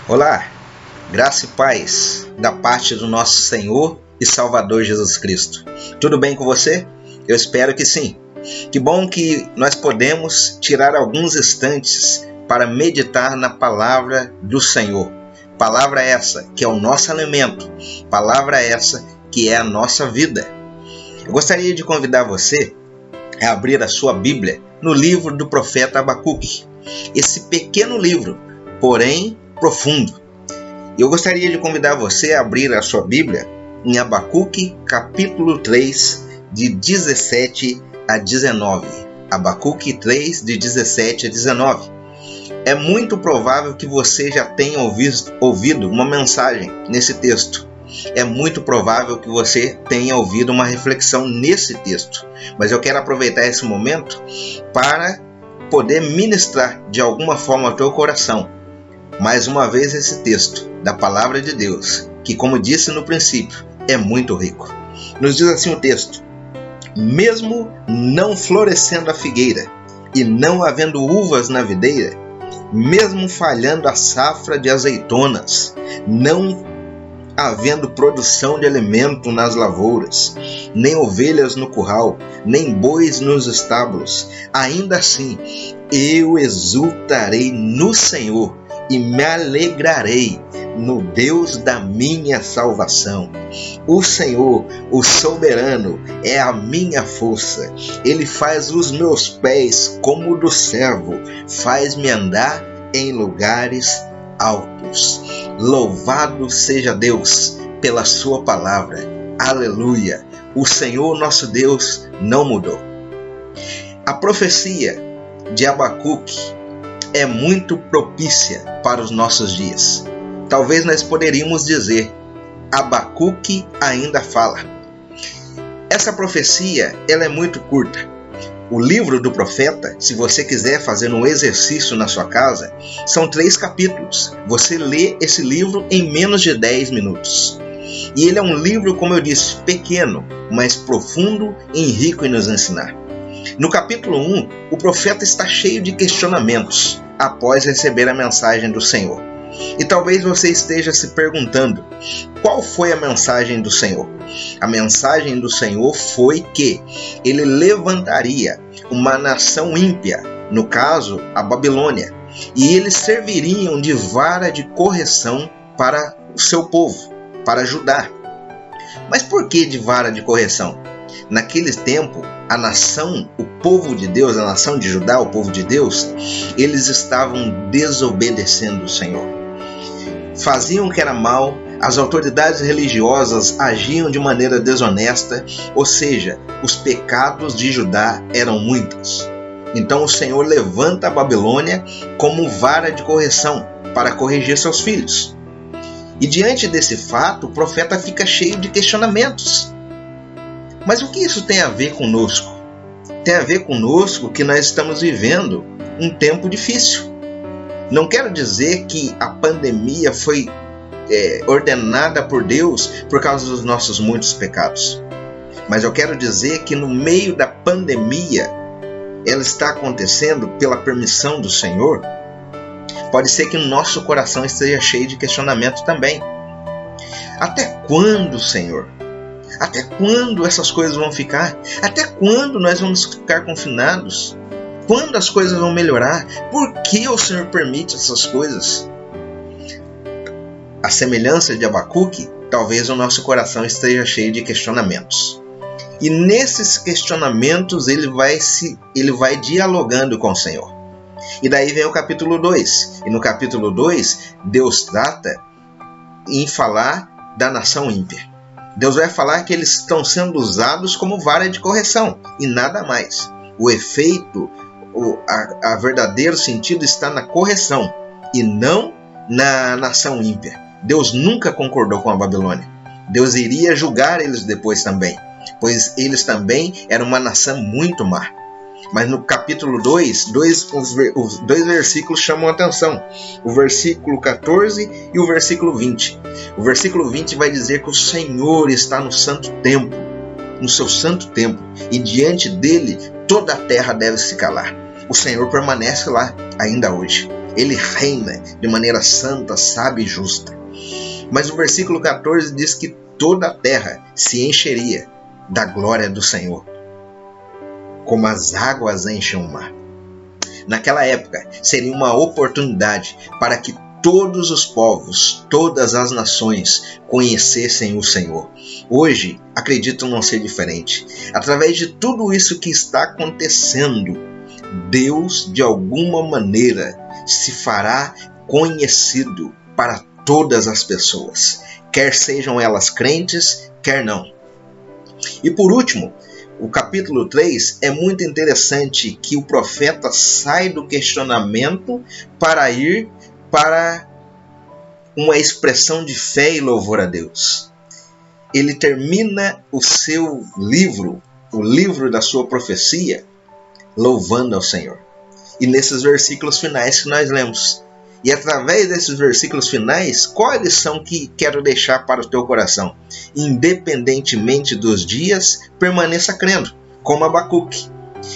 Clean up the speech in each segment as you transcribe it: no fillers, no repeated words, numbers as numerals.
Olá, graça e paz da parte do nosso Senhor e Salvador Jesus Cristo. Tudo bem com você? Eu espero que sim. Que bom que nós podemos tirar alguns instantes para meditar na palavra do Senhor. Palavra essa que é o nosso alimento, palavra essa que é a nossa vida. Eu gostaria de convidar você a abrir a sua Bíblia no livro do profeta Abacuque. Esse pequeno livro, porém profundo. Eu gostaria de convidar você a abrir a sua Bíblia em Abacuque, capítulo 3, de 17 a 19. Abacuque 3, de 17 a 19. É muito provável que você já tenha ouvido uma mensagem nesse texto. É muito provável que você tenha ouvido uma reflexão nesse texto. Mas eu quero aproveitar esse momento para poder ministrar de alguma forma ao teu coração mais uma vez esse texto da palavra de Deus, que, como disse no princípio, é muito rico. Nos diz assim o texto: mesmo não florescendo a figueira e não havendo uvas na videira, mesmo falhando a safra de azeitonas, não havendo produção de alimento nas lavouras, nem ovelhas no curral, nem bois nos estábulos, ainda assim eu exultarei no Senhor e me alegrarei no Deus da minha salvação. O Senhor, o soberano, é a minha força. Ele faz os meus pés como o do servo, faz-me andar em lugares altos. Louvado seja Deus pela sua palavra. Aleluia! O Senhor nosso Deus não mudou. A profecia de Abacuque é muito propícia para os nossos dias. Talvez nós poderíamos dizer: Abacuque ainda fala. Essa profecia ela é muito curta. O livro do profeta, se você quiser fazer um exercício na sua casa, são 3 capítulos. Você lê esse livro em menos de 10 minutos. E ele é um livro, como eu disse, pequeno, mas profundo e rico em nos ensinar. No capítulo 1, o profeta está cheio de questionamentos após receber a mensagem do Senhor. E talvez você esteja se perguntando: qual foi a mensagem do Senhor? A mensagem do Senhor foi que ele levantaria uma nação ímpia, no caso, a Babilônia, e eles serviriam de vara de correção para o seu povo, para Judá. Mas por que de vara de correção? Naquele tempo, a nação, o povo de Deus, a nação de Judá, o povo de Deus, eles estavam desobedecendo o Senhor. Faziam o que era mal, as autoridades religiosas agiam de maneira desonesta, ou seja, os pecados de Judá eram muitos. Então o Senhor levanta a Babilônia como vara de correção para corrigir seus filhos. E diante desse fato, o profeta fica cheio de questionamentos. Mas o que isso tem a ver conosco? Tem a ver conosco que nós estamos vivendo um tempo difícil. Não quero dizer que a pandemia foi ordenada por Deus por causa dos nossos muitos pecados. Mas eu quero dizer que no meio da pandemia, ela está acontecendo pela permissão do Senhor. Pode ser que o nosso coração esteja cheio de questionamento também. Até quando, Senhor? Até quando essas coisas vão ficar? Até quando nós vamos ficar confinados? Quando as coisas vão melhorar? Por que o Senhor permite essas coisas? A semelhança de Abacuque, talvez o nosso coração esteja cheio de questionamentos. E nesses questionamentos ele vai dialogando com o Senhor. E daí vem o capítulo 2. E no capítulo 2, Deus trata em falar da nação ímpia. Deus vai falar que eles estão sendo usados como vara de correção e nada mais. O efeito, a verdadeiro sentido está na correção e não na nação ímpia. Deus nunca concordou com a Babilônia. Deus iria julgar eles depois também, pois eles também eram uma nação muito má. Mas no capítulo 2, os dois versículos chamam a atenção. O versículo 14 e o versículo 20. O versículo 20 vai dizer que o Senhor está no santo templo, no seu santo templo, e diante dele toda a terra deve se calar. O Senhor permanece lá ainda hoje. Ele reina de maneira santa, sábia e justa. Mas o versículo 14 diz que toda a terra se encheria da glória do Senhor, como as águas enchem o mar. Naquela época, seria uma oportunidade para que todos os povos, todas as nações conhecessem o Senhor. Hoje, acredito não ser diferente. Através de tudo isso que está acontecendo, Deus, de alguma maneira, se fará conhecido para todas as pessoas, quer sejam elas crentes, quer não. E por último, o capítulo 3 é muito interessante, que o profeta sai do questionamento para ir para uma expressão de fé e louvor a Deus. Ele termina o seu livro, o livro da sua profecia, louvando ao Senhor. E nesses versículos finais que nós lemos. E através desses versículos finais, qual a lição que quero deixar para o teu coração? Independentemente dos dias, permaneça crendo, como Abacuque.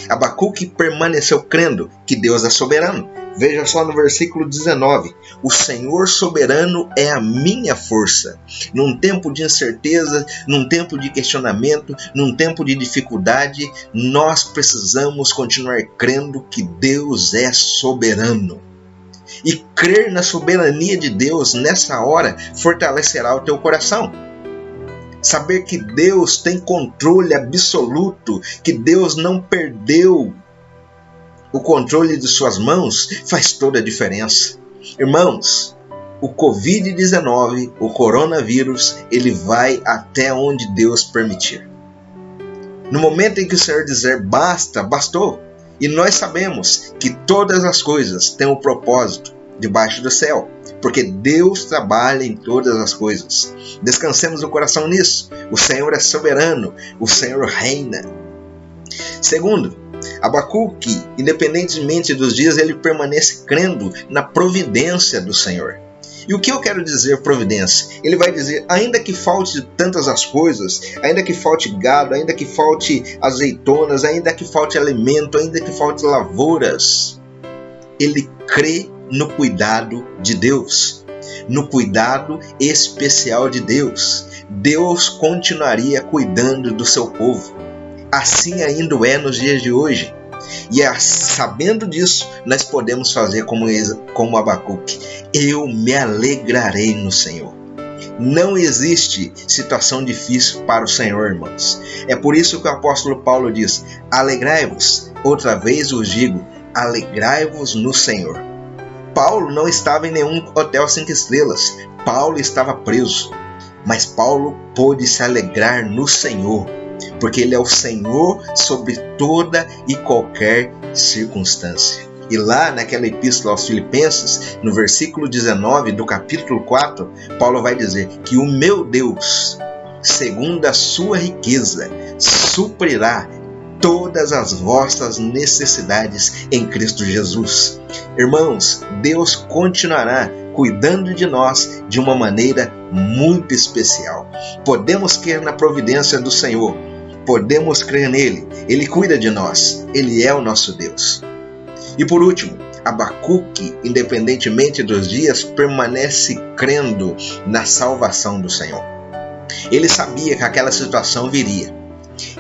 Abacuque permaneceu crendo que Deus é soberano. Veja só no versículo 19. O Senhor soberano é a minha força. Num tempo de incerteza, num tempo de questionamento, num tempo de dificuldade, nós precisamos continuar crendo que Deus é soberano. E crer na soberania de Deus nessa hora fortalecerá o teu coração. Saber que Deus tem controle absoluto, que Deus não perdeu o controle de suas mãos, faz toda a diferença. Irmãos, o Covid-19, o coronavírus, ele vai até onde Deus permitir. No momento em que o Senhor dizer basta, bastou. E nós sabemos que todas as coisas têm um propósito debaixo do céu, porque Deus trabalha em todas as coisas. Descansemos o coração nisso. O Senhor é soberano, o Senhor reina. Segundo, Abacuque, independentemente dos dias, ele permanece crendo na providência do Senhor. E o que eu quero dizer providência? Ele vai dizer, ainda que falte tantas as coisas, ainda que falte gado, ainda que falte azeitonas, ainda que falte alimento, ainda que falte lavouras, ele crê no cuidado de Deus, no cuidado especial de Deus. Deus continuaria cuidando do seu povo. Assim ainda é nos dias de hoje. E sabendo disso, nós podemos fazer como Abacuque. Eu me alegrarei no Senhor. Não existe situação difícil para o Senhor, irmãos. É por isso que o apóstolo Paulo diz, alegrai-vos. Outra vez vos digo, alegrai-vos no Senhor. Paulo não estava em nenhum hotel 5 estrelas. Paulo estava preso. Mas Paulo pôde se alegrar no Senhor, porque Ele é o Senhor sobre toda e qualquer circunstância. E lá naquela epístola aos Filipenses, no versículo 19 do capítulo 4, Paulo vai dizer que o meu Deus, segundo a sua riqueza, suprirá todas as vossas necessidades em Cristo Jesus. Irmãos, Deus continuará cuidando de nós de uma maneira muito especial. Podemos crer na providência do Senhor. Podemos crer nele, ele cuida de nós, ele é o nosso Deus. E por último, Abacuque, independentemente dos dias, permanece crendo na salvação do Senhor. Ele sabia que aquela situação viria,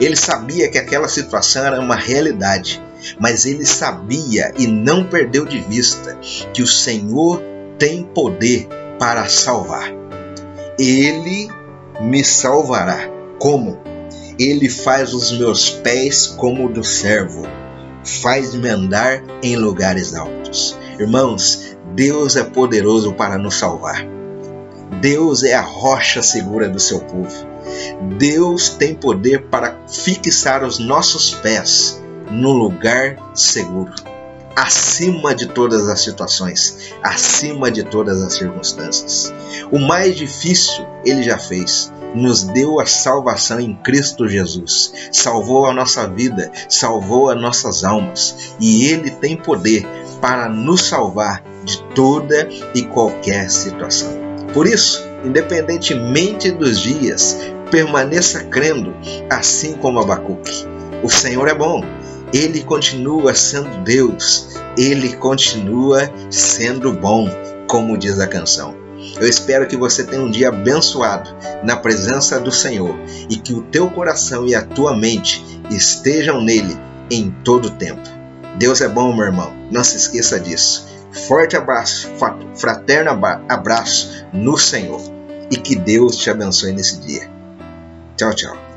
ele sabia que aquela situação era uma realidade, mas ele sabia e não perdeu de vista que o Senhor tem poder para salvar. Ele me salvará. Como? Ele faz os meus pés como o do servo, faz-me andar em lugares altos. Irmãos, Deus é poderoso para nos salvar. Deus é a rocha segura do seu povo. Deus tem poder para fixar os nossos pés no lugar seguro, acima de todas as situações, acima de todas as circunstâncias. O mais difícil Ele já fez. Nos deu a salvação em Cristo Jesus, salvou a nossa vida, salvou as nossas almas, e Ele tem poder para nos salvar de toda e qualquer situação. Por isso, independentemente dos dias, permaneça crendo, assim como Abacuque. O Senhor é bom, Ele continua sendo Deus, Ele continua sendo bom, como diz a canção. Eu espero que você tenha um dia abençoado na presença do Senhor e que o teu coração e a tua mente estejam nele em todo o tempo. Deus é bom, meu irmão, não se esqueça disso. Forte abraço, fraterno abraço no Senhor e que Deus te abençoe nesse dia. Tchau, tchau.